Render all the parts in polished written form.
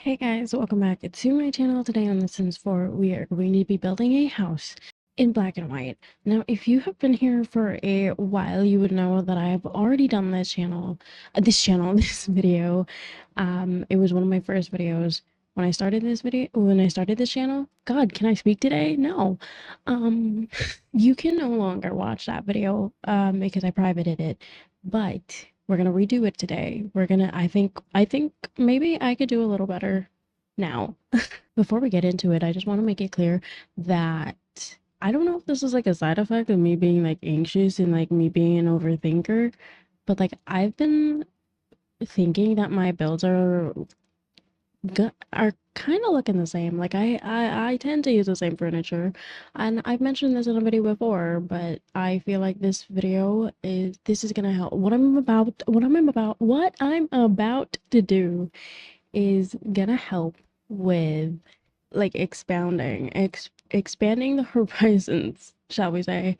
Hey guys, welcome back to my channel. Today on The Sims 4, we are going to be building a house in black and white. Now, if you have been here for a while, you would know that I have already done this this video. It was one of my first videos when I started this channel. God, can I speak today? No. Um, you can no longer watch that video, because I privated it, but we're gonna redo it today. I think maybe I could do a little better now. Before we get into it, I just want to make it clear that I don't know if this is like a side effect of me being like anxious and like me being an overthinker, but like I've been thinking that my builds are kind of looking the same. Like I tend to use the same furniture, and I've mentioned this in a video before, but I feel like this is gonna help. What I'm about to do is gonna help with like expanding the horizons, shall we say.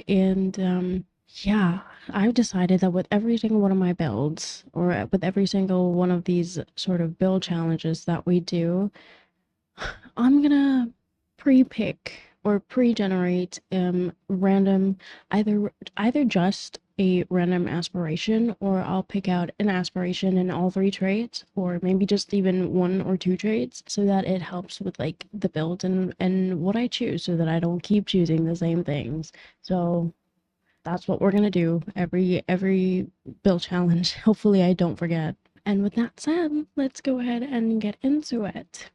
And yeah, I've decided that with every single one of my builds, or with every single one of these sort of build challenges that we do, I'm gonna pre-pick or pre-generate random, either just a random aspiration, or I'll pick out an aspiration in all three traits, or maybe just even one or two traits, so that it helps with like the build and what I choose, so that I don't keep choosing the same things. So that's what we're gonna do every build challenge. Hopefully I don't forget. And with that said, let's go ahead and get into it.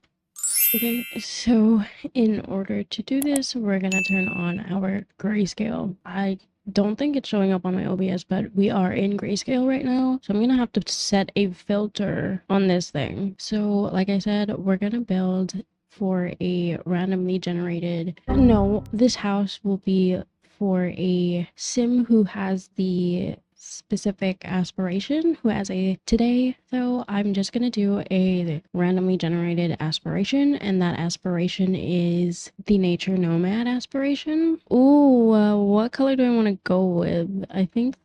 Okay, so in order to do this, we're gonna turn on our grayscale. I don't think it's showing up on my OBS, but we are in grayscale right now, so I'm gonna have to set a filter on this thing. So like I said, we're gonna build for a randomly generated, no, this house will be for a sim who has the specific aspiration, who has a today. So I'm just gonna do a randomly generated aspiration, and that aspiration is the nature nomad aspiration. Ooh, what color do I want to go with? I think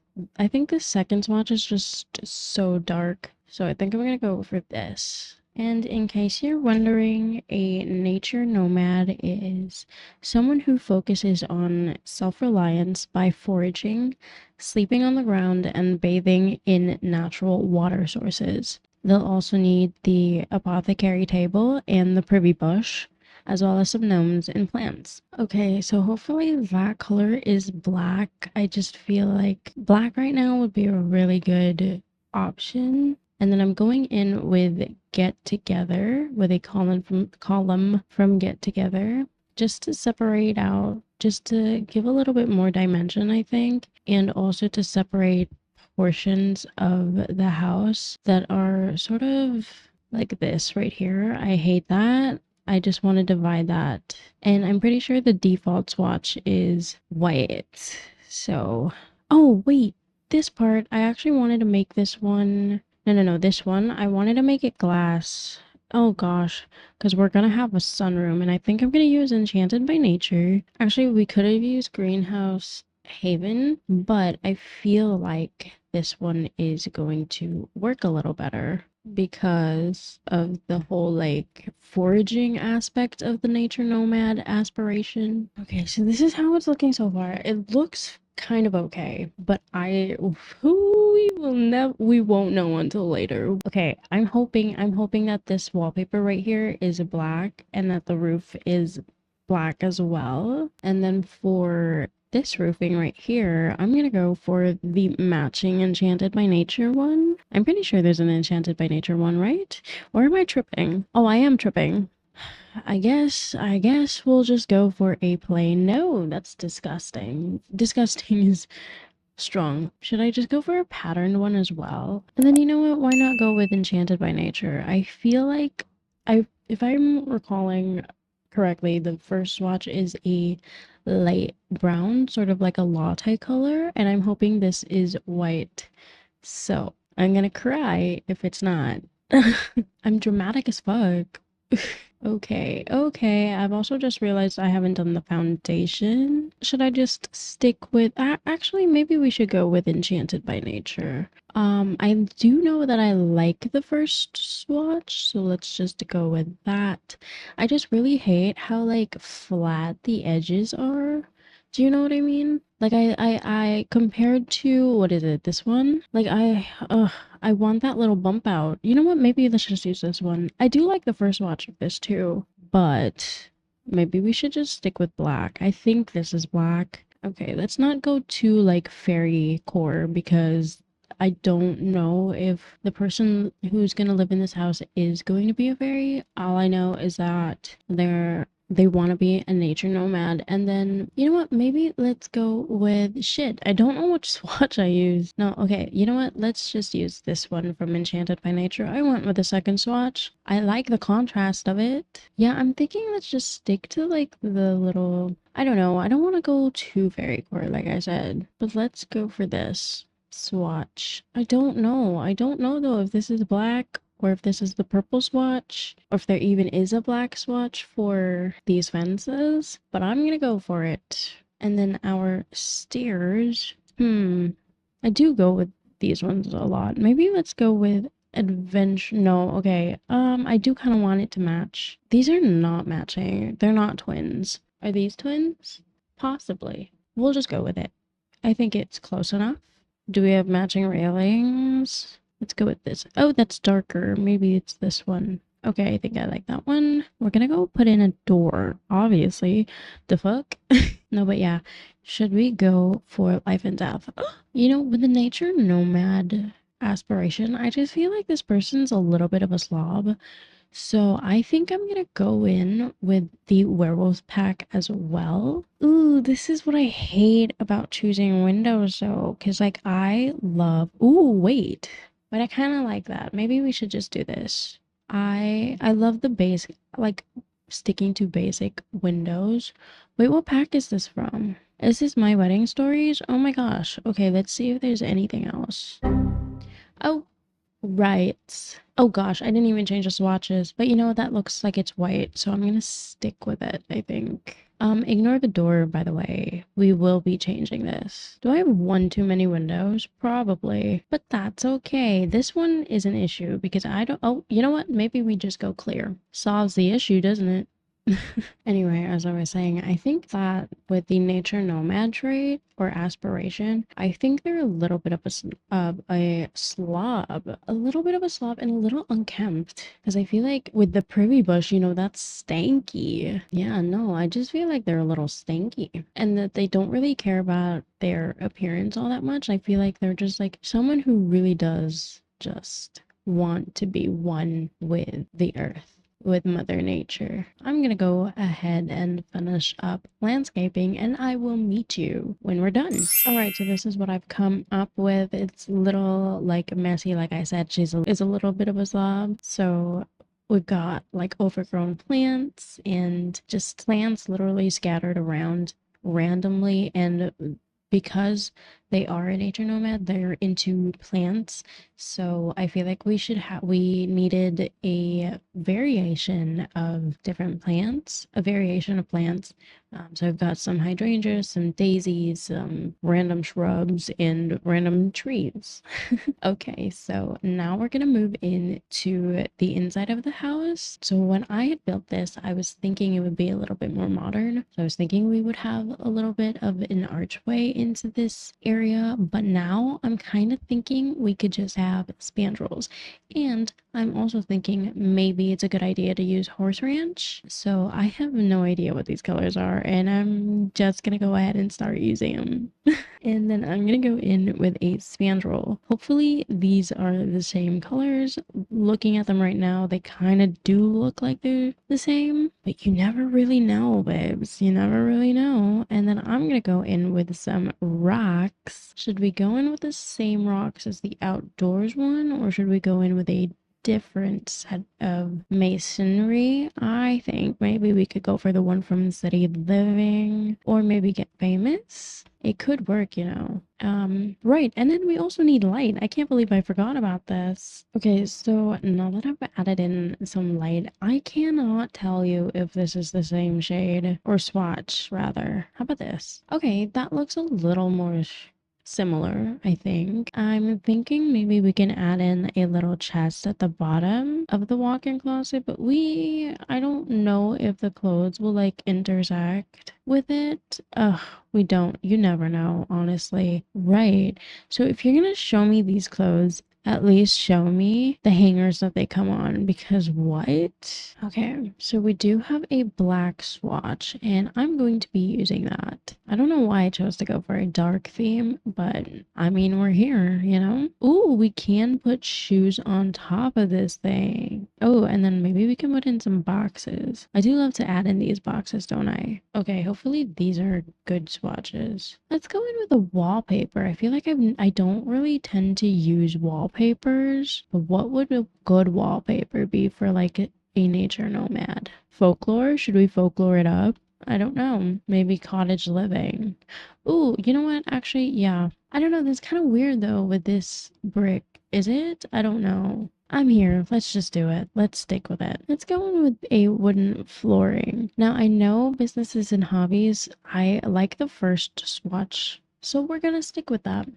the second swatch is just so dark, so I think I'm gonna go for this. And in case you're wondering, a nature nomad is someone who focuses on self-reliance by foraging, sleeping on the ground, and bathing in natural water sources. They'll also need the apothecary table and the privy bush, as well as some gnomes and plants. Okay, so hopefully that color is black. I just feel like black right now would be a really good option. And then I'm going in with get together, with a column from get together, just to separate out, just to give a little bit more dimension, I think, and also to separate portions of the house that are sort of like this right here. I hate that. I just want to divide that. And I'm pretty sure the default swatch is white. So, oh wait, this part, I actually wanted to make this one, no, this one, I wanted to make it glass. Oh gosh, because we're gonna have a sunroom, and I think I'm gonna use Enchanted by Nature. Actually, we could have used Greenhouse Haven, but I feel like this one is going to work a little better because of the whole like foraging aspect of the nature nomad aspiration. Okay, so this is how it's looking so far. It looks kind of okay, but we won't know until later. Okay, I'm hoping that this wallpaper right here is black, and that the roof is black as well. And then for this roofing right here, I'm gonna go for the matching Enchanted by Nature one. I'm pretty sure there's an Enchanted by Nature one, right? Or am I tripping? Oh, I am tripping. I guess we'll just go for a plain. No, that's disgusting. Disgusting is strong. Should I just go for a patterned one as well? And then you know what? Why not go with Enchanted by Nature? I feel like if I'm recalling correctly, the first swatch is a light brown, sort of like a latte color, and I'm hoping this is white. So I'm gonna cry if it's not. I'm dramatic as fuck. Okay, okay. I've also just realized I haven't done the foundation. Should I just stick with actually maybe we should go with Enchanted by Nature. I do know that I like the first swatch, so let's just go with that. I just really hate how like flat the edges are. Do you know what I mean? Like I compared to what is it? This one? Like I want that little bump out. You know what? Maybe let's just use this one. I do like the first watch of this too, but maybe we should just stick with black. I think this is black. Okay, let's not go too like fairy core because I don't know if the person who's gonna live in this house is going to be a fairy. All I know is that they want to be a nature nomad. And then, you know what? Maybe let's go with shit. I don't know which swatch I use. No, okay. You know what? Let's just use this one from Enchanted by Nature. I went with the second swatch. I like the contrast of it. Yeah, I'm thinking let's just stick to like the little, I don't know. I don't want to go too fairy core, like I said, but let's go for this swatch. I don't know. I don't know though if this is black or if this is the purple swatch, or if there even is a black swatch for these fences, but I'm gonna go for it. And then our stairs, I do go with these ones a lot. Maybe let's go with adventure. No, okay. I do kind of want it to match. These are not matching. They're not twins. Are these twins? Possibly. We'll just go with it. I think it's close enough. Do we have matching railings? Let's go with this. Oh, that's darker. Maybe it's this one. Okay, I think I like that one. We're gonna go put in a door, obviously. The fuck? No, but yeah. Should we go for life and death? You know, with the nature nomad aspiration, I just feel like this person's a little bit of a slob. So I think I'm gonna go in with the werewolf pack as well. Ooh, this is what I hate about choosing windows though, because like I love, ooh, wait, but I kind of like that. Maybe we should just do this. I love the base, like sticking to basic windows. Wait, what pack is this from? Is this My Wedding Stories? Oh my gosh. Okay, let's see if there's anything else. Oh, right. Oh gosh, I didn't even change the swatches, but you know, that looks like it's white, so I'm gonna stick with it, I think. Ignore the door, by the way. We will be changing this. Do I have one too many windows? Probably, but that's okay. This one is an issue because I don't, oh, you know what? Maybe we just go clear. Solves the issue, doesn't it? Anyway, as I was saying, I think that with the nature nomad trait or aspiration, I think they're a little bit of a slob, a little bit of a slob and a little unkempt. Because I feel like with the privy bush, you know, that's stanky. Yeah, no, I just feel like they're a little stanky and that they don't really care about their appearance all that much. I feel like they're just like someone who really does just want to be one with the earth, with Mother Nature. I'm gonna go ahead and finish up landscaping and I will meet you when we're done. All right, so this is what I've come up with. It's a little like messy, like I said, is a little bit of a slob. So we've got like overgrown plants and just plants literally scattered around randomly, and because they are a nature nomad, they're into plants. So I feel like we needed a variation of different plants, a variation of plants. So I've got some hydrangeas, some daisies, some random shrubs, and random trees. Okay, so now we're gonna move into the inside of the house. So when I had built this, I was thinking it would be a little bit more modern. So I was thinking we would have a little bit of an archway into this area, but now I'm kind of thinking we could just have spandrels. And I'm also thinking maybe it's a good idea to use horse ranch. So I have no idea what these colors are, and I'm just gonna go ahead and start using them. And then I'm gonna go in with a spandrel. Hopefully these are the same colors. Looking at them right now, they kind of do look like they're the same, but you never really know, babes. You never really know. And then I'm gonna go in with some rocks. Should we go in with the same rocks as the outdoors one, or should we go in with a different set of masonry. I think maybe we could go for the one from City Living or maybe Get Famous. It could work, you know. Right, and then we also need light. I can't believe I forgot about this. Okay, so now that I've added in some light, I cannot tell you if this is the same shade or swatch, rather. How about this? Okay, that looks a little more similar, I think. I'm thinking maybe we can add in a little chest at the bottom of the walk-in closet, but I don't know if the clothes will like intersect with it. Ugh, we don't. You never know, honestly. Right. So if you're gonna show me these clothes, at least show me the hangers that they come on, because what? Okay, so we do have a black swatch and I'm going to be using that. I don't know why I chose to go for a dark theme, but I mean, we're here, you know? Ooh, we can put shoes on top of this thing. Oh, and then maybe we can put in some boxes. I do love to add in these boxes, don't I? Okay, hopefully these are good swatches. Let's go in with a wallpaper. I feel like I don't really tend to use wallpapers, but what would a good wallpaper be for like a nature nomad? Folklore? Should we folklore it up? I don't know. Maybe cottage living. Ooh, you know what? Actually, yeah. I don't know. That's kind of weird though with this brick. Is it? I don't know. I'm here. Let's just do it. Let's stick with it. Let's go in with a wooden flooring. Now, I know businesses and hobbies. I like the first swatch, so we're gonna stick with that.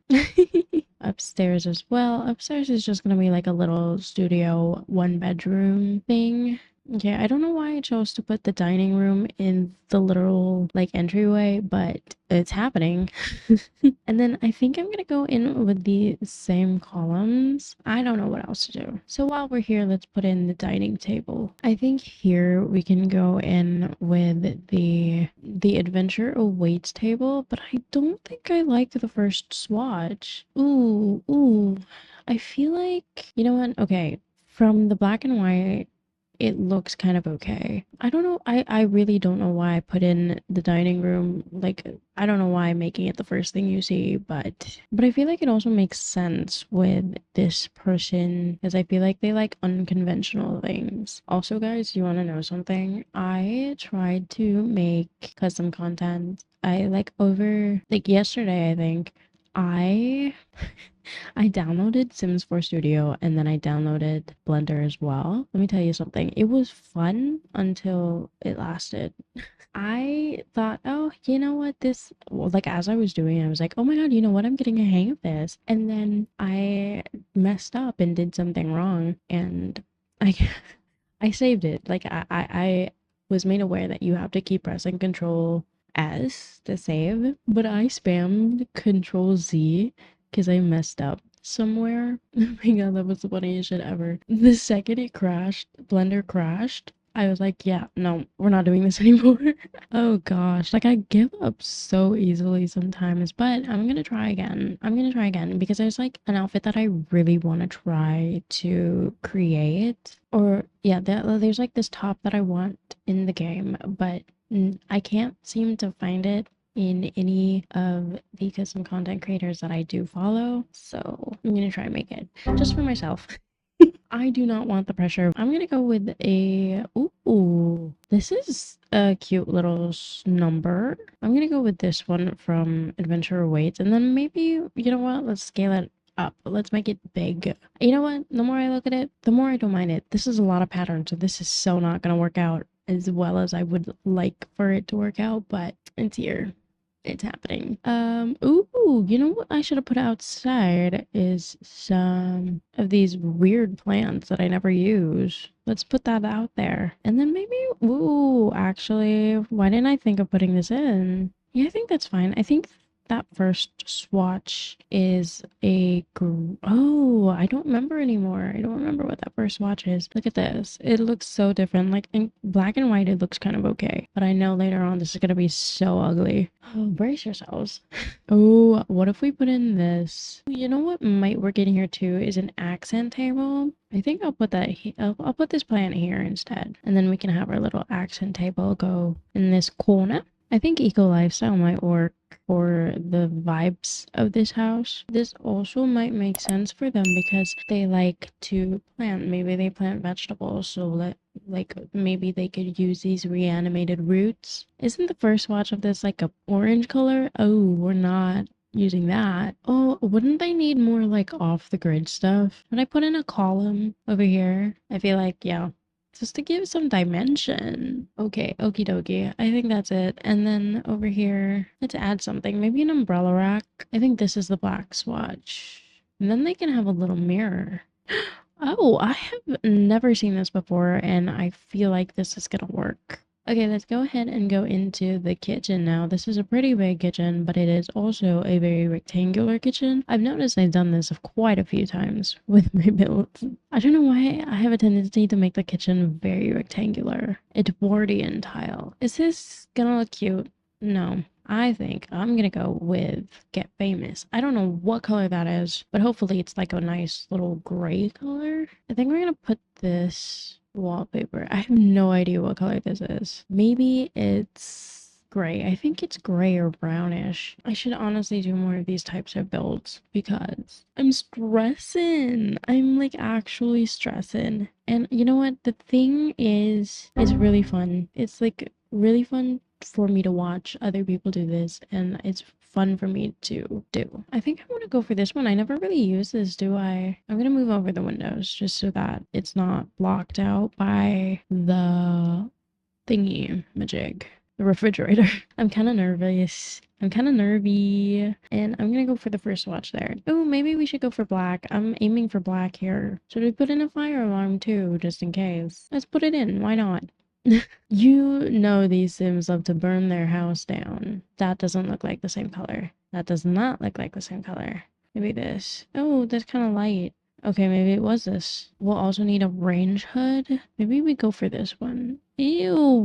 Upstairs as well. Upstairs is just gonna be like a little studio, one bedroom thing. Okay, I don't know why I chose to put the dining room in the literal like entryway, but it's happening. And then I think I'm gonna go in with the same columns. I don't know what else to do. So while we're here, let's put in the dining table. I think here we can go in with the adventure awaits table, but I don't think I like the first swatch. Ooh. I feel like, you know what? Okay, from the black and white, it looks kind of okay. I don't know. I really don't know why I put in the dining room. Like, I don't know why I'm making it the first thing you see, but I feel like it also makes sense with this person because I feel like they like unconventional things. Also, guys, you want to know something? I tried to make custom content. I like over like yesterday, I think. I I downloaded Sims 4 Studio and then I downloaded Blender as well. Let me tell you something. It was fun until it lasted. I thought, oh, you know what? Well, like as I was doing it, I was like, oh my God, you know what? I'm getting a hang of this. And then I messed up and did something wrong and I I saved it. Like I was made aware that you have to keep pressing Control S to save, but I spammed Control Z because I messed up somewhere. Oh my God, that was the funniest shit ever. The second it crashed, Blender crashed, I was like, yeah, no, we're not doing this anymore. Oh gosh, like I give up so easily sometimes, but I'm gonna try again. I'm gonna try again because there's like an outfit that I really want to try to create. Or yeah, there's like this top that I want in the game, but I can't seem to find it in any of the custom content creators that I do follow. So I'm gonna try and make it just for myself. I do not want the pressure. I'm gonna go with a, ooh, this is a cute little number. I'm gonna go with this one from Adventure Awaits, and then maybe, you know what, let's scale it up. Let's make it big. You know what, the more I look at it, the more I don't mind it. This is a lot of patterns, so this is so not gonna work out as well as I would like for it to work out, but it's here. It's happening. Ooh, you know what I should have put outside is some of these weird plants that I never use. Let's put that out there. And then maybe, ooh, actually, why didn't I think of putting this in? Yeah, I think that's fine. I think that first swatch is oh, I don't remember anymore. I don't remember what that first swatch is. Look at this. It looks so different. Like in black and white, it looks kind of okay. But I know later on this is gonna be so ugly. Oh, brace yourselves. Oh, what if we put in this? You know what might work in here too is an accent table. I think I'll put that I'll put this plant here instead. And then we can have our little accent table go in this corner. I think eco lifestyle might work for the vibes of this house. This also might make sense for them because they like to plant. Maybe they plant vegetables, so like maybe they could use these reanimated roots. Isn't the first watch of this like a orange color? Oh, we're not using that. Oh, wouldn't they need more like off the grid stuff? Would I put in a column over here? I feel like, yeah, just to give some dimension. Okay, okie dokie. I think that's it. And then over here, let's add something. Maybe an umbrella rack. I think this is the black swatch. And then they can have a little mirror. Oh, I have never seen this before, and I feel like this is gonna work. Okay, let's go ahead and go into the kitchen now. This is a pretty big kitchen, but it is also a very rectangular kitchen. I've noticed I've done this quite a few times with my builds. I don't know why I have a tendency to make the kitchen very rectangular. Edwardian tile. Is this gonna look cute? No. I think I'm gonna go with Get Famous. I don't know what color that is, but hopefully it's like a nice little gray color. I think we're gonna put this wallpaper. I have no idea what color this is. Maybe it's gray. I think it's gray or brownish. I should honestly do more of these types of builds because I'm stressing. I'm like actually stressing. And you know what? The thing is, it's really fun. It's like really fun for me to watch other people do this, and it's fun for me to do. I think I want to go for this one. I never really use this, do I? I'm gonna move over the windows just so that it's not blocked out by the thingy majig, the refrigerator. I'm kind of nervous. I'm kind of nervy, and I'm gonna go for the first watch there. Oh, maybe we should go for black. I'm aiming for black here. Should we put in a fire alarm too, just in case? Let's put it in. Why not? You know these Sims love to burn their house down. That doesn't look like the same color. That does not look like the same color. Maybe this. Oh, that's kind of light. Okay, maybe it was this. We'll also need a range hood. Maybe we go for this one. Ew,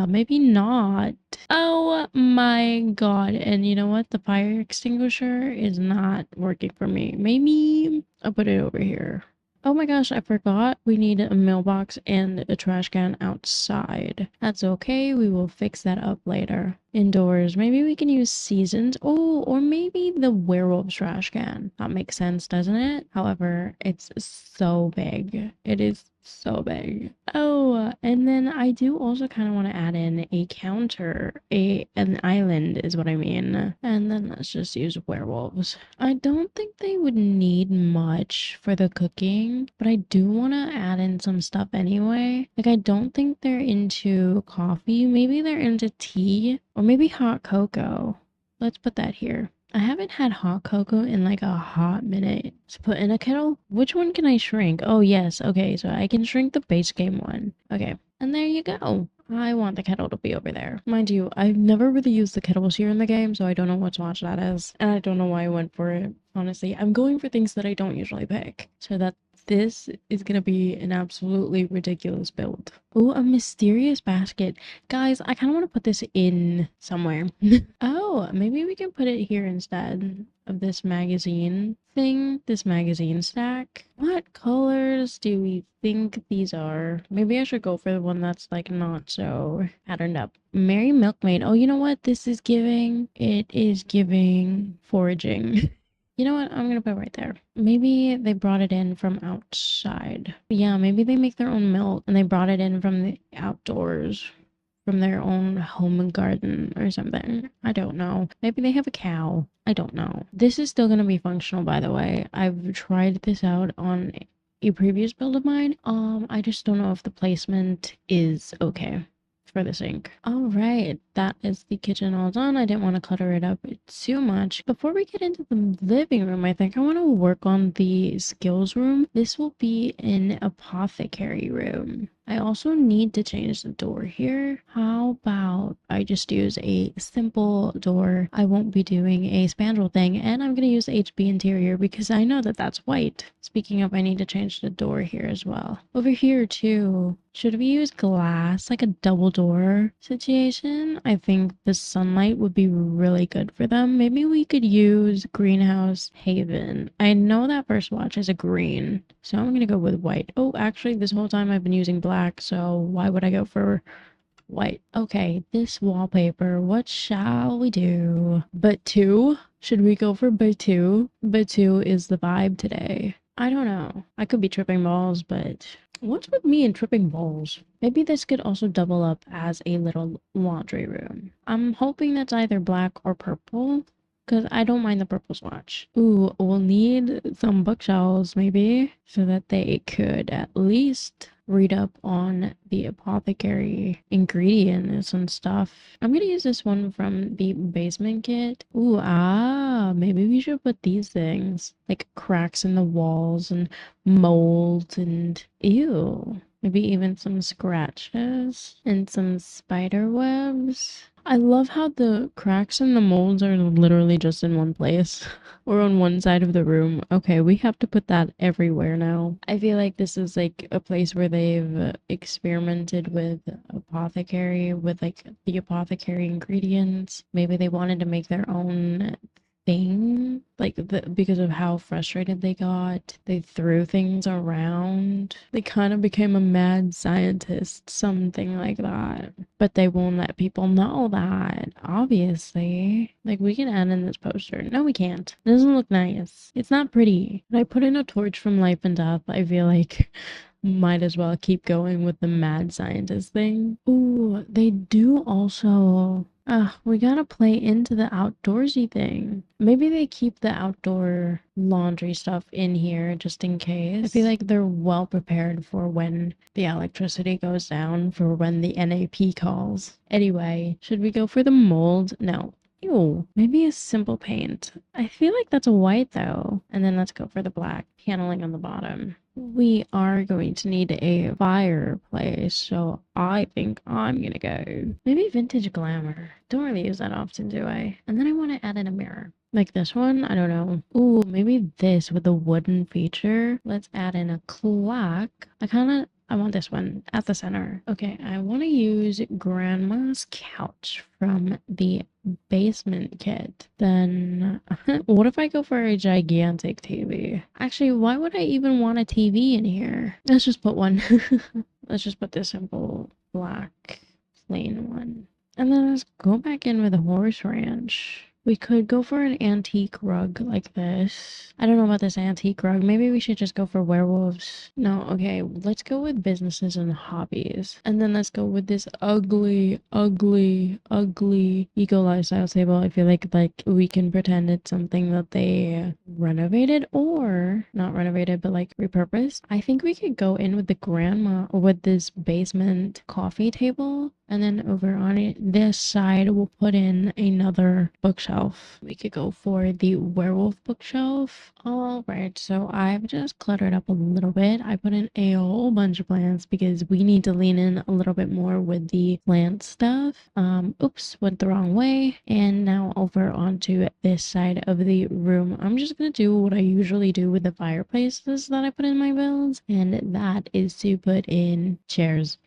maybe not. Oh my god. And you know what? The fire extinguisher is not working for me. Maybe I'll put it over here. Oh my gosh, I forgot we need a mailbox and a trash can outside. That's okay, we will fix that up later. Indoors, maybe we can use seasons. Oh, or maybe the werewolf trash can. That makes sense, doesn't it? However, it's so big. It is so big. Oh, and then I do also kind of want to add in a counter, an island is what I mean. And then let's just use werewolves. I don't think they would need much for the cooking, but I do want to add in some stuff anyway. Like I don't think they're into coffee. Maybe they're into tea or maybe hot cocoa. Let's put that here. I haven't had hot cocoa in like a hot minute. Let's put in a kettle. Which one can I shrink? Oh, yes. Okay, so I can shrink the base game one. Okay, and there you go. I want the kettle to be over there. Mind you, I've never really used the kettles here in the game, so I don't know what watch that is. And I don't know why I went for it. Honestly, I'm going for things that I don't usually pick. So that this is gonna be an absolutely ridiculous build. Oh, a mysterious basket. Guys, I kind of want to put this in somewhere. Oh, maybe we can put it here instead of this magazine thing, this magazine stack. What colors do we think these are? Maybe I should go for the one that's like not so patterned up. Mary Milkmaid. Oh, you know what this is giving? It is giving foraging. You know what? I'm gonna put it right there. Maybe they brought it in from outside. Yeah, maybe they make their own milk and they brought it in from the outdoors, from their own home and garden or something. I don't know. Maybe they have a cow. I don't know. This is still gonna be functional, by the way. I've tried this out on a previous build of mine. I just don't know if the placement is okay for the sink. All right, that is the kitchen all done. I didn't want to clutter it up too much. Before we get into the living room, I think I want to work on the skills room. This will be an apothecary room. I also need to change the door here. How about I just use a simple door? I won't be doing a spandrel thing, and I'm going to use HB interior because I know that that's white. Speaking of, I need to change the door here as well. Over here too. Should we use glass, like a double door situation? I think the sunlight would be really good for them. Maybe we could use greenhouse haven. I know that first watch is a green, so I'm gonna go with white. Oh, actually, this whole time I've been using black, so why would I go for white. Okay, this wallpaper, what shall we do? But two? Should we go for Batu? Batu is the vibe today. I don't know. I could be tripping balls, but what's with me and tripping balls? Maybe this could also double up as a little laundry room. I'm hoping that's either black or purple, because I don't mind the purple swatch. Ooh, we'll need some bookshelves maybe, so that they could at least read up on the apothecary ingredients and stuff. I'm gonna use this one from the basement kit. Ooh, maybe we should put these things, like cracks in the walls and mold and ew. Maybe even some scratches and some spider webs. I love how the cracks and the molds are literally just in one place or on one side of the room. Okay, we have to put that everywhere now. I feel like this is like a place where they've experimented with apothecary, with like the apothecary ingredients. Maybe they wanted to make their own thing, like because of how frustrated they got, they threw things around. They kind of became a mad scientist, something like that. But they won't let people know that, obviously. Like, we can add in this poster. No, we can't. It doesn't look nice. It's not pretty. But I put in a torch from Life and Death. I feel like might as well keep going with the mad scientist thing. Ooh, they do also. We gotta play into the outdoorsy thing. Maybe they keep the outdoor laundry stuff in here just in case. I feel like they're well prepared for when the electricity goes down, for when the NAP calls. Anyway, should we go for the mold? No. Ew, maybe a simple paint. I feel like that's a white though. And then let's go for the black paneling on the bottom. We are going to need a fireplace, so I think I'm gonna go maybe vintage glamour. Don't really use that often, do I? And then I want to add in a mirror. Like this one? I don't know. Ooh, maybe this with a wooden feature. Let's add in a clock. I want this one at the center. Okay, I want to use Grandma's couch from the basement kit. Then what if I go for a gigantic TV? Actually, why would I even want a TV in here? Let's just put one. Let's just put this simple black plain one. And then let's go back in with a horse ranch. We could go for an antique rug like this. I don't know about this antique rug. Maybe we should just go for werewolves. No, okay. Let's go with businesses and hobbies. And then let's go with this ugly, ugly, ugly eco lifestyle table. I feel like we can pretend it's something that they renovated or not renovated, but like repurposed. I think we could go in with the grandma or with this basement coffee table. And then over on this side, we'll put in another bookshelf. We could go for the werewolf bookshelf. All right, so I've just cluttered up a little bit. I put in a whole bunch of plants because we need to lean in a little bit more with the plant stuff. Oops, went the wrong way. And now over onto this side of the room, I'm just gonna do what I usually do with the fireplaces that I put in my builds, and that is to put in chairs.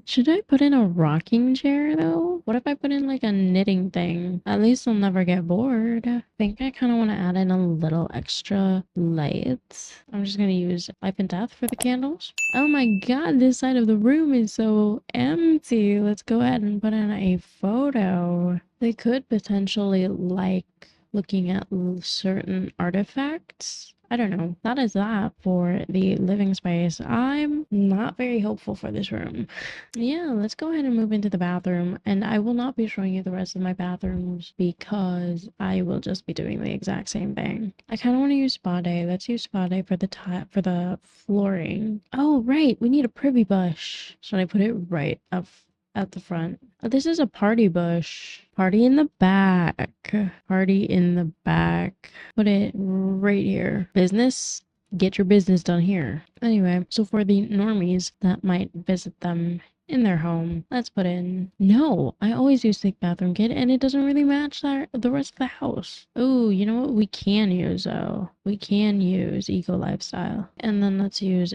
Should I put in a rocking chair though? What if I put in like a knitting thing? At least I'll never get bored. I think I kind of want to add in a little extra lights. I'm just gonna use Life and Death for the candles. Oh my god, this side of the room is so empty. Let's go ahead and put in a photo. They could potentially like looking at certain artifacts. I don't know. That is that for the living space. I'm not very hopeful for this room. Yeah, let's go ahead and move into the bathroom. And I will not be showing you the rest of my bathrooms because I will just be doing the exact same thing. I kind of want to use Spa Day. Let's use Spa Day for the flooring. Oh, right. We need a privy bush. Should I put it right up at the front? Oh, this is a party bush. Party in the back. Party in the back. Put it right here. Business. Get your business done here. Anyway, so for the normies that might visit them in their home, let's put in... No, I always use Think Bathroom Kit and it doesn't really match the rest of the house. Oh, you know what we can use though? We can use Eco Lifestyle. And then let's use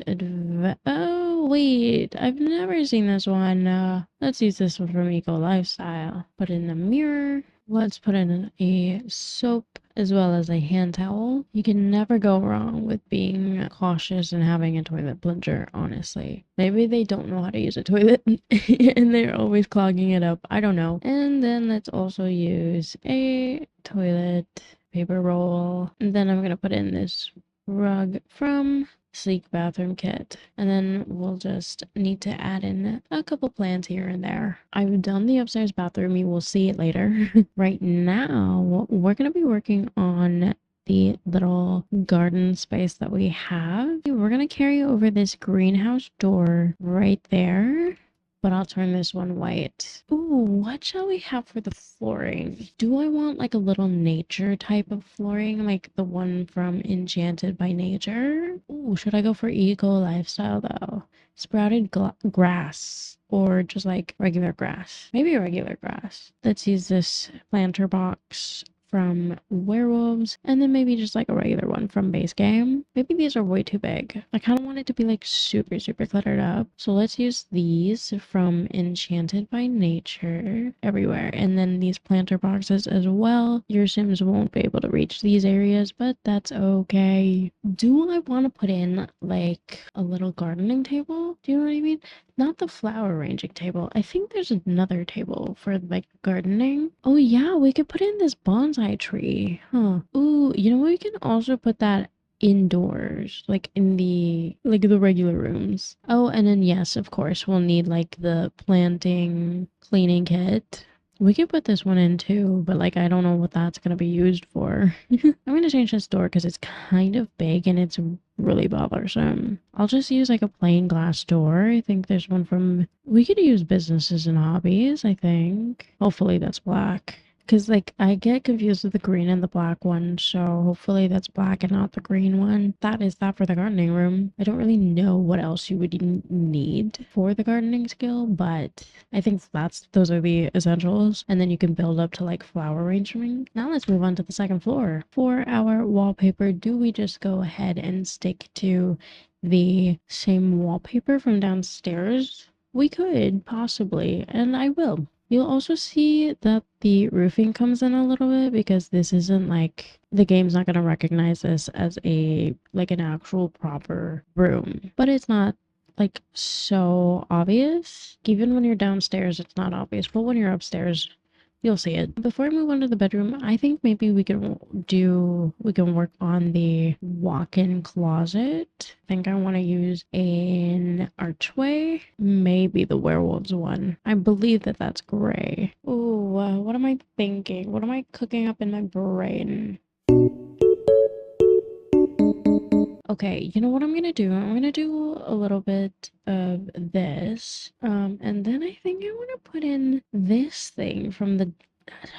oh, wait. I've never seen this one. Let's use this one from Eco Lifestyle. Put in a mirror. Let's put in a soap as well as a hand towel. You can never go wrong with being cautious and having a toilet plunger, honestly. Maybe they don't know how to use a toilet and they're always clogging it up. I don't know. And then let's also use a toilet paper roll. And then I'm gonna put in this rug from Sleek Bathroom Kit. And then we'll just need to add in a couple plants here and there. I've done the upstairs bathroom. You will see it later. Right now, we're going to be working on the little garden space that we have. We're going to carry over this greenhouse door right there. But I'll turn this one white. Ooh, what shall we have for the flooring? Do I want like a little nature type of flooring, like the one from Enchanted by Nature? Ooh, should I go for eco lifestyle though? Sprouted grass or just like regular grass? Maybe regular grass. Let's use this planter box from Werewolves, and then maybe just like a regular one from Base Game. Maybe these are way too big. I kind of want it to be like super cluttered up. So let's use these from Enchanted by Nature everywhere. And then these planter boxes as well. Your Sims won't be able to reach these areas, but that's okay. Do I want to put in like a little gardening table? Do you know what I mean? Not the flower arranging table. I think there's another table for like gardening. Oh yeah, we could put in this bonsai tree. Huh. Ooh, you know what? We can also put that indoors, like in the regular rooms. Oh, and then yes, of course, we'll need like the planting cleaning kit. We could put this one in too, but like I don't know what that's gonna be used for. I'm gonna change this door because it's kind of big and it's really bothersome. I'll just use like a plain glass door. I think there's one from, we could use businesses and hobbies, I think. Hopefully that's black. Because like I get confused with the green and the black one, so hopefully that's black and not the green one. That is that for the gardening room. I don't really know what else you would need for the gardening skill, but I think those are the essentials. And then you can build up to like flower arrangement. Now let's move on to the second floor. For our wallpaper, do we just go ahead and stick to the same wallpaper from downstairs? We could possibly, and I will. You'll also see that the roofing comes in a little bit because this isn't like, the game's not going to recognize this as an actual proper room, but it's not like so obvious. Even when you're downstairs, it's not obvious, but when you're upstairs, you'll see it. Before I move on to the bedroom, I think maybe we can work on the walk-in closet. I think I want to use an archway, maybe the werewolves one. I believe that that's gray. Ooh, what am I thinking? What am I cooking up in my brain? Okay, you know what I'm gonna do? I'm gonna do a little bit of this. And then I think I want to put in this thing from the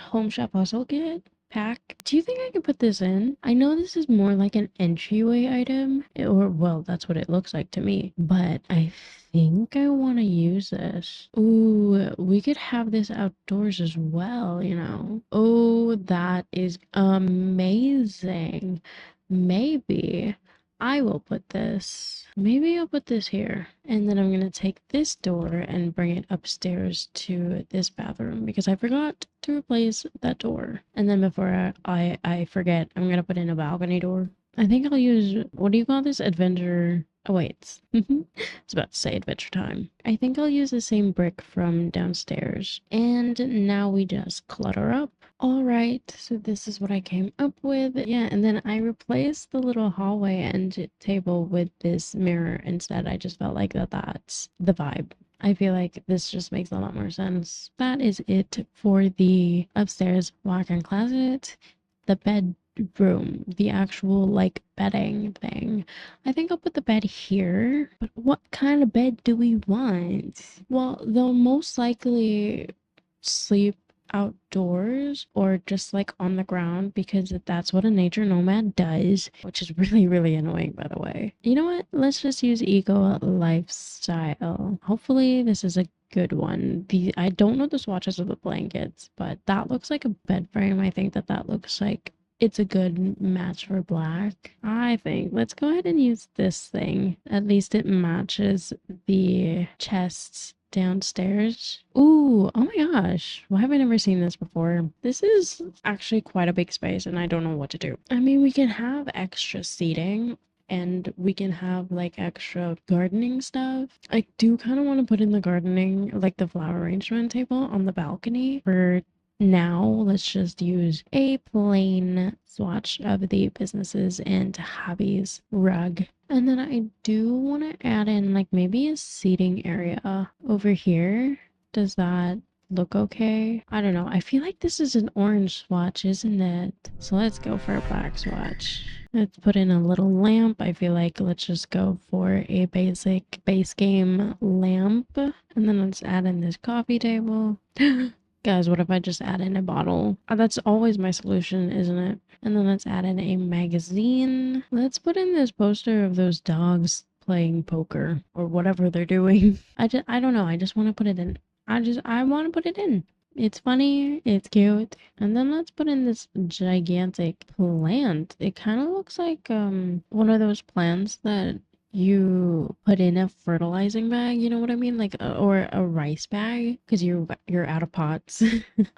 Home Shop Hustle Kit pack. Do you think I could put this in? I know this is more like an entryway item, or well, that's what it looks like to me, but I think I want to use this. Ooh, we could have this outdoors as well, you know? Oh, that is amazing. Maybe I will put this, maybe I'll put this here. And then I'm going to take this door and bring it upstairs to this bathroom because I forgot to replace that door. And then before I forget, I'm going to put in a balcony door. I think I'll use, what do you call this? Adventure. Oh, wait. I was about to say Adventure Time. I think I'll use the same brick from downstairs. And now we just clutter up. All right, so this is what I came up with. Yeah, and then I replaced the little hallway end table with this mirror instead. I just felt like that's the vibe. I feel like this just makes a lot more sense. That is it for the upstairs walk-in closet. The bedroom, the actual like bedding thing. I think I'll put the bed here, but what kind of bed do we want? Well, they'll most likely sleep outdoors or just like on the ground because that's what a nature nomad does, which is really annoying, by the way. You know what? Let's just use eco lifestyle. Hopefully this is a good one. I don't know the swatches of the blankets, but that looks like a bed frame. I think that looks like it's a good match for black. I think let's go ahead and use this thing. At least it matches the chests downstairs. Ooh, oh my gosh. Why have I never seen this before? This is actually quite a big space and I don't know what to do. I mean, we can have extra seating and we can have like extra gardening stuff. I do kind of want to put in the gardening, like the flower arrangement table on the balcony. For now, let's just use a plain swatch of the businesses and hobbies rug. And then I do want to add in like maybe a seating area over here. Does that look okay? I don't know. I feel like this is an orange swatch, isn't it? So let's go for a black swatch. Let's put in a little lamp. I feel like let's just go for a basic base game lamp. And then let's add in this coffee table. Guys, what if I just add in a bottle? That's always my solution, isn't it? And then let's add in a magazine. Let's put in this poster of those dogs playing poker or whatever they're doing. I don't know. I just want to put it in. I want to put it in. It's funny, it's cute. And then let's put in this gigantic plant. It kind of looks like one of those plants that you put in a fertilizing bag, you know what I mean? Like or a rice bag because you're out of pots.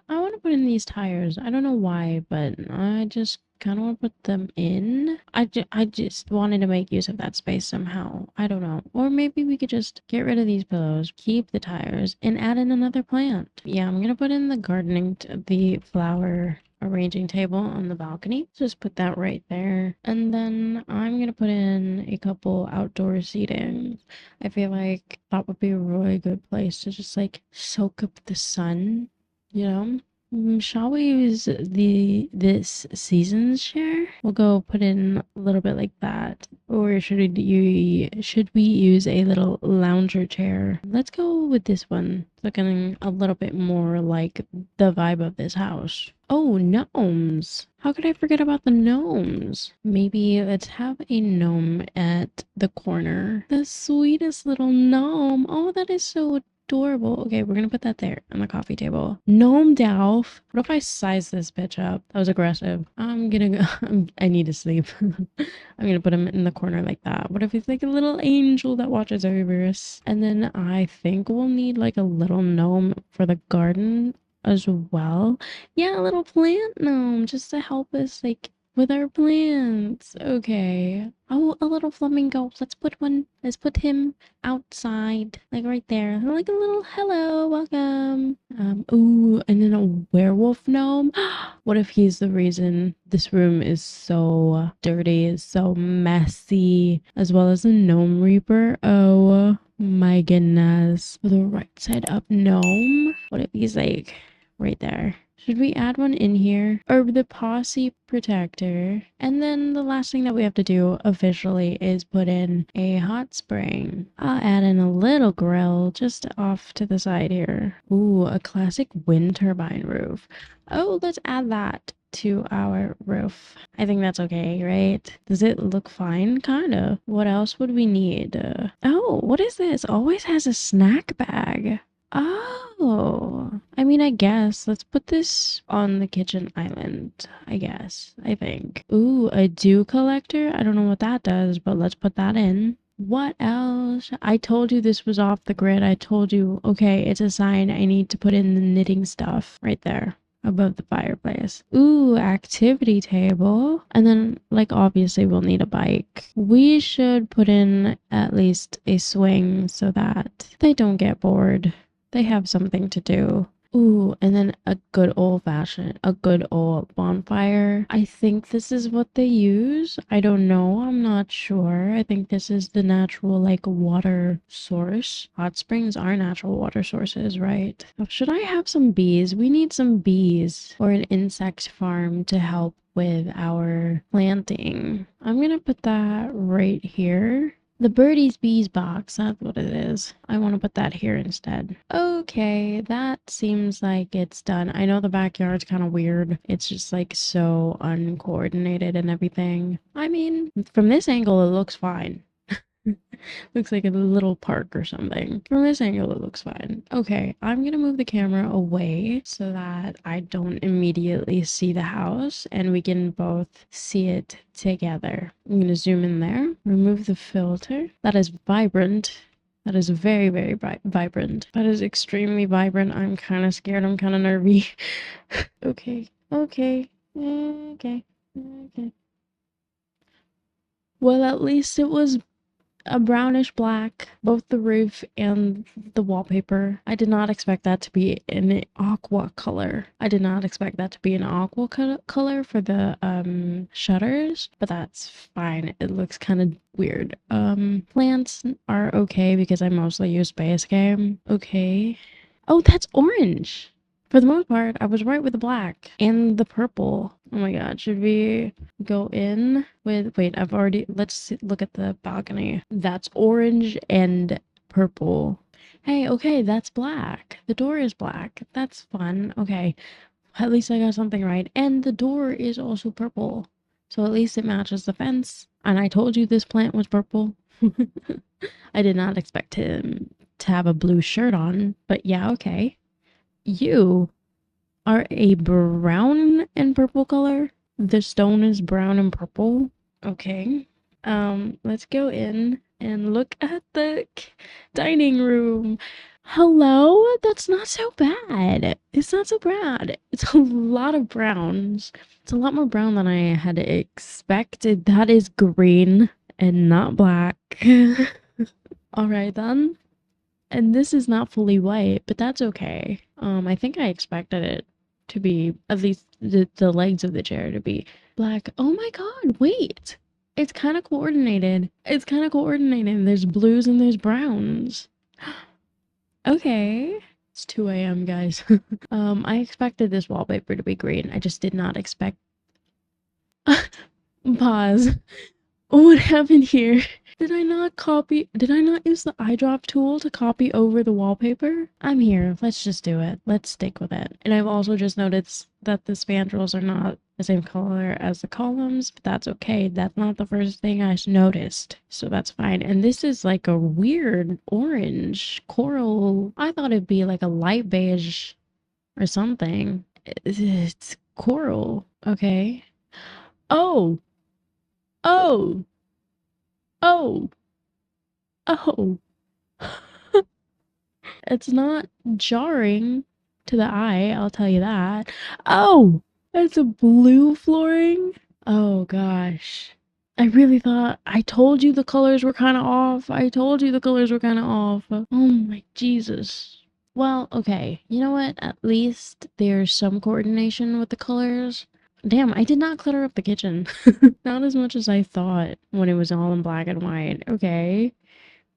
I want to put in these tires. I don't know why, but I just kind of want to put them in. I just wanted to make use of that space somehow. I don't know. Or maybe we could just get rid of these pillows, keep the tires, and add in another plant. Yeah, I'm gonna put in the gardening, the flower arranging table on the balcony. Just put that right there. And then I'm gonna put in a couple outdoor seating. I feel like that would be a really good place to just like soak up the sun, you know? Shall we use this season's share? We'll go put in a little bit like that. Or should we use a little lounger chair? Let's go with this one. Looking a little bit more like the vibe of this house. Oh, gnomes. How could I forget about the gnomes? Maybe let's have a gnome at the corner. The sweetest little gnome. Oh, that is so adorable. Okay, we're gonna put that there on the coffee table. Gnome Dalf. What if I size this bitch up? That was aggressive. I'm gonna go. I need to sleep. I'm gonna put him in the corner like that. What if he's like a little angel that watches over us? And then I think we'll need like a little gnome for the garden as well. Yeah, a little plant gnome just to help us like with our plants. Okay. Oh, a little flamingo. Let's put him outside. Like right there. Like a little hello, welcome. Ooh, and then a werewolf gnome. What if he's the reason this room is so dirty, is so messy, as well as a gnome reaper? Oh my goodness. The right side up gnome. What if he's like right there? Should we add one in here? Or the posse protector. And then the last thing that we have to do officially is put in a hot spring. I'll add in a little grill just off to the side here. Ooh, a classic wind turbine roof. Oh, let's add that to our roof. I think that's okay, right? Does it look fine? Kinda. What else would we need? Oh, what is this? Always has a snack bag. Oh, I mean, I guess let's put this on the kitchen island, I guess, I think. Ooh, a dew collector. I don't know what that does, but let's put that in. What else? I told you this was off the grid. I told you, okay, it's a sign I need to put in the knitting stuff right there above the fireplace. Ooh, activity table. And then, like, obviously we'll need a bike. We should put in at least a swing so that they don't get bored. They have something to do. Ooh, and then a good old bonfire. I think this is what they use. I don't know. I'm not sure. I think this is the natural, like, water source. Hot springs are natural water sources, right? Should I have some bees? We need some bees or an insect farm to help with our planting. I'm gonna put that right here. The Birdies Bees box, that's what it is. I want to put that here instead. Okay, that seems like it's done. I know the backyard's kind of weird. It's just like so uncoordinated and everything. I mean, from this angle, it looks fine. Looks like a little park or something. From this angle, it looks fine. Okay, I'm gonna move the camera away so that I don't immediately see the house and we can both see it together. I'm gonna zoom in there, remove the filter. That is vibrant That is very, very vibrant. That is extremely vibrant. I'm kind of scared. I'm kind of nervy. Okay. Okay. Okay. Okay. Well, at least it was a brownish black, both the roof and the wallpaper. I did not expect that to be an aqua color. I did not expect that to be an aqua color for the shutters, but that's fine. It looks kind of weird. Plants are okay because I mostly use base game. Okay. Oh, that's orange. For the most part, I was right with the black and the purple. Oh my god, should we go in with, wait, let's look at the balcony. That's orange and purple. Hey, okay, that's black. The door is black. That's fun. Okay, at least I got something right. And the door is also purple. So at least it matches the fence. And I told you this plant was purple. I did not expect him to have a blue shirt on, but yeah, okay. You are a brown and purple color. The stone is brown and purple. Okay. Let's go in and look at the dining room. Hello? That's not so bad. It's not so bad. It's a lot of browns. It's a lot more brown than I had expected. That is green and not black. All right then. And this is not fully white, but that's okay. I think I expected it to be, at least the legs of the chair to be black. Oh my god, wait! It's kind of coordinated. It's kind of coordinated. There's blues and there's browns. Okay. It's 2 a.m., guys. I expected this wallpaper to be green. I just did not expect... Pause. What happened here? Did I not use the eyedrop tool to copy over the wallpaper? I'm here. Let's just do it. Let's stick with it. And I've also just noticed that the spandrels are not the same color as the columns, but that's okay. That's not the first thing I noticed. So that's fine. And this is like a weird orange coral. I thought it'd be like a light beige or something. It's coral. Okay. Oh! Oh! Oh! Oh! It's not jarring to the eye, I'll tell you that. Oh! It's a blue flooring? Oh gosh. I really thought, I told you the colors were kind of off. I told you the colors were kind of off. Oh my Jesus. Well, okay. You know what? At least there's some coordination with the colors. Damn, I did not clutter up the kitchen. Not as much as I thought when it was all in black and white. Okay.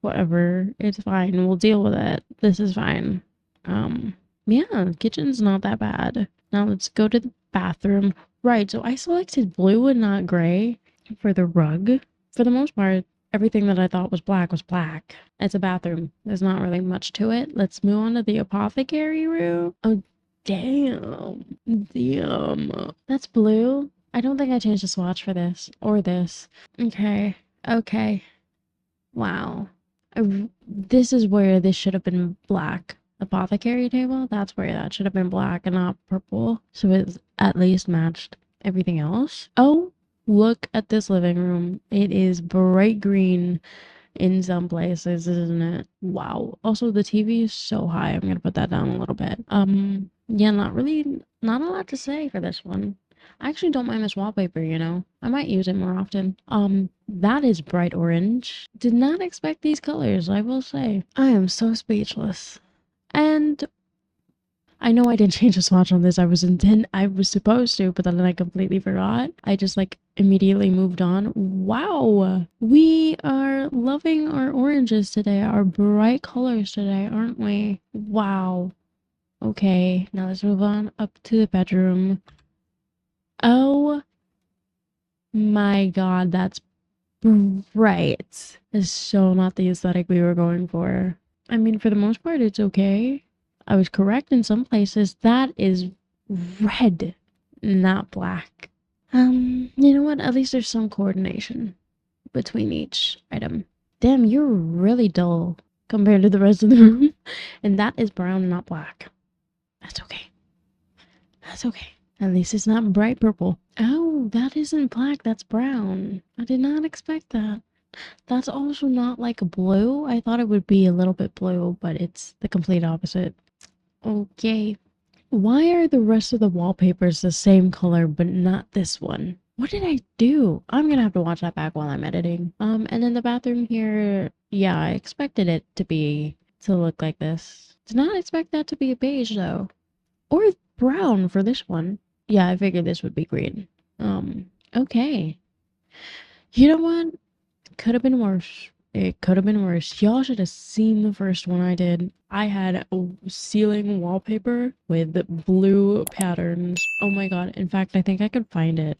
Whatever. It's fine. We'll deal with it. This is fine. Yeah, kitchen's not that bad. Now let's go to the bathroom. Right, so I selected blue and not gray for the rug. For the most part, everything that I thought was black was black. It's a bathroom. There's not really much to it. Let's move on to the apothecary room. Oh, damn. Damn. That's blue. I don't think I changed the swatch for this or this. Okay. Okay. Wow. This is where this should have been black. Apothecary table, that's where that should have been black and not purple. So it's at least matched everything else. Oh, look at this living room. It is bright green in some places, isn't it? Wow. Also, the TV is so high. I'm gonna put that down a little bit. Yeah, not a lot to say for this one. I actually don't mind this wallpaper, you know. I might use it more often. That is bright orange. Did not expect these colors, I will say. I am so speechless. And I know I didn't change the swatch on this. I was supposed to, but then I completely forgot. I just like immediately moved on. Wow. We are loving our oranges today, our bright colors today, aren't we? Wow. Okay, now let's move on up to the bedroom. Oh my god, that's bright. It's so not the aesthetic we were going for. I mean, for the most part, it's okay. I was correct in some places. That is red, not black. You know what? At least there's some coordination between each item. Damn, you're really dull compared to the rest of the room. And that is brown, not black. That's okay. That's okay. At least it's not bright purple. Oh, that isn't black, that's brown. I did not expect that. That's also not like blue. I thought it would be a little bit blue, but it's the complete opposite. Okay. Why are the rest of the wallpapers the same color, but not this one? What did I do? I'm gonna have to watch that back while I'm editing. And then the bathroom here, yeah, I expected it to look like this. Did not expect that to be a beige though. Or brown for this one. Yeah, I figured this would be green. Okay. You know what? Could have been worse. It could have been worse. Y'all should have seen the first one I did. I had a ceiling wallpaper with blue patterns. Oh my god. In fact, I think I could find it.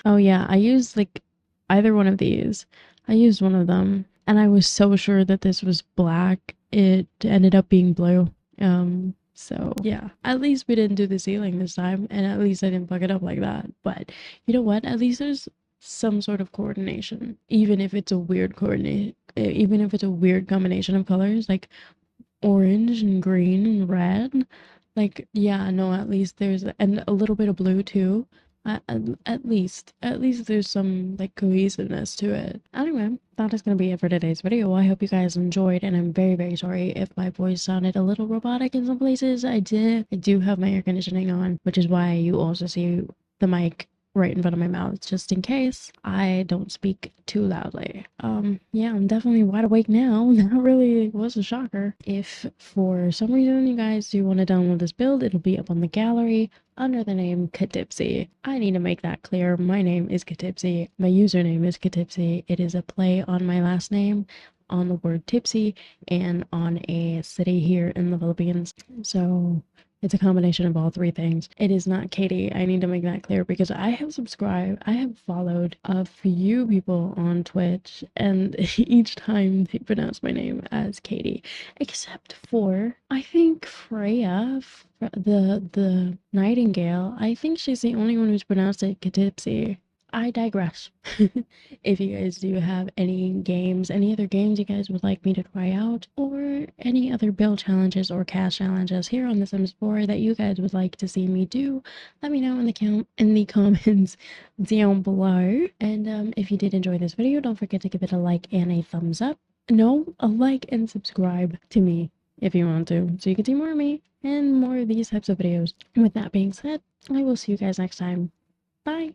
Oh yeah, I used like either one of these. I used one of them and I was so sure that this was black. It ended up being blue. So yeah, at least we didn't do the ceiling this time, and at least I didn't fuck it up like that. But you know what? At least there's some sort of coordination, even if it's a weird even if it's a weird combination of colors, like orange and green and red. Like, yeah, no, at least there's and a little bit of blue too. At least there's some like cohesiveness to it. Anyway, that is gonna be it for today's video. I hope you guys enjoyed, and I'm very, very sorry if my voice sounded a little robotic in some places. I do have my air conditioning on, which is why you also see the mic right in front of my mouth, just in case I don't speak too loudly. Yeah, I'm definitely wide awake now. That really was a shocker. If for some reason you guys do want to download this build, it'll be up on the gallery under the name Katipsy. I need to make that clear. My name is Katipsy. My username is Katipsy. It is a play on my last name, on the word tipsy, and on a city here in the Philippines. So it's a combination of all three things. It is not Katie. I need to make that clear because I have followed a few people on Twitch, and each time they pronounce my name as Katie, except for, I think, Freya, the Nightingale. I think she's the only one who's pronounced it Katipsy. I digress. If you guys do have any other games you guys would like me to try out, or any other build challenges or cast challenges here on The Sims 4 that you guys would like to see me do, let me know in the comments down below. And if you did enjoy this video, don't forget to give it a like and a thumbs up. No, a like and subscribe to me if you want to, so you can see more of me and more of these types of videos. And with that being said, I will see you guys next time. Bye!